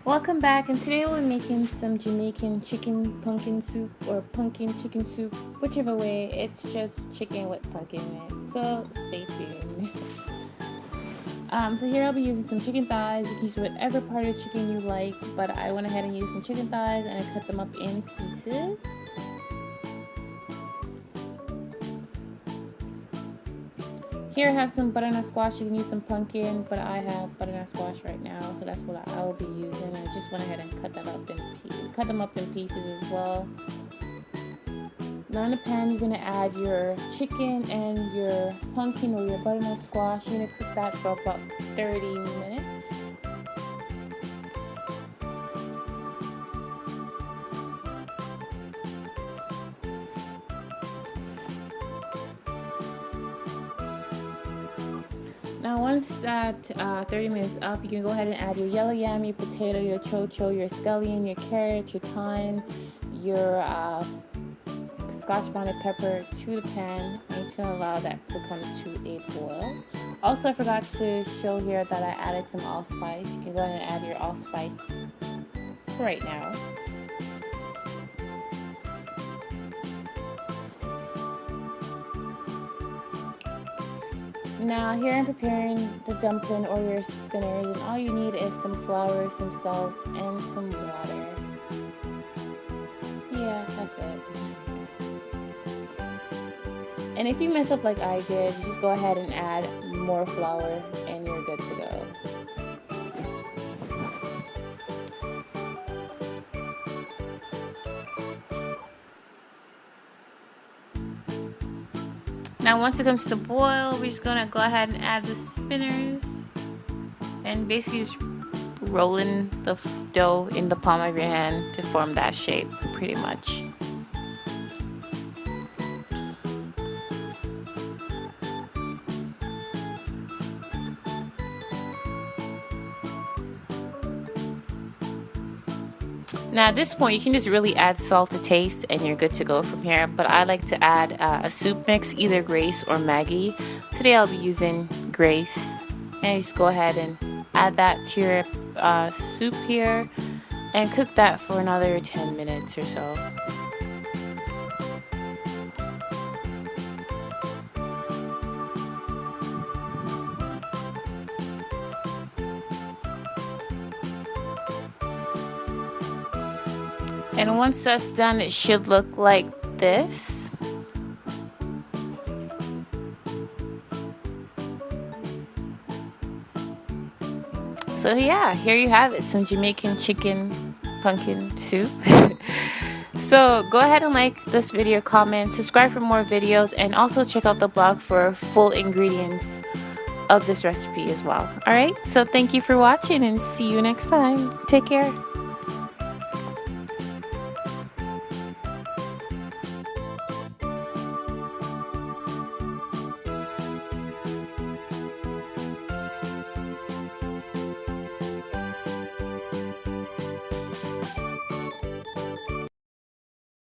Welcome back, and today we'll be making some Jamaican chicken pumpkin soup or pumpkin chicken soup, whichever way. It's just chicken with pumpkin in it, so stay tuned. So here I'll be using some chicken thighs. You can use whatever part of the chicken you like, but I went ahead and used some chicken thighs and I cut them up in pieces. Here I have some butternut squash. You can use some pumpkin, but I have butternut squash right now, so that's what I will be using. I just went ahead and cut them up in pieces as well. Now in the pan, you're gonna add your chicken and your pumpkin or your butternut squash. You're gonna cook that for about 30 minutes. Now once that 30 minutes up, you can go ahead and add your yellow yam, your potato, your chocho, your scallion, your carrot, your thyme, your scotch bonnet pepper to the pan. I'm just going to allow that to come to a boil. Also, I forgot to show here that I added some allspice. You can go ahead and add your allspice right now. Now here I'm preparing the dumpling or your spinners, and all you need is some flour, some salt, and some water. Yeah, that's it. And if you mess up like I did, just go ahead and add more flour and you're good to go. Now once it comes to boil, we're just gonna go ahead and add the spinners and basically just rolling the dough in the palm of your hand to form that shape pretty much. Now at this point, you can just really add salt to taste and you're good to go from here. But I like to add a soup mix, either Grace or Maggie. Today I'll be using Grace. And you just go ahead and add that to your soup here and cook that for another 10 minutes or so. And once that's done, it should look like this. So yeah, here you have it, some Jamaican chicken pumpkin soup. So go ahead and like this video, comment, subscribe for more videos, and also check out the blog for full ingredients of this recipe as well. Alright, so thank you for watching and see you next time. Take care.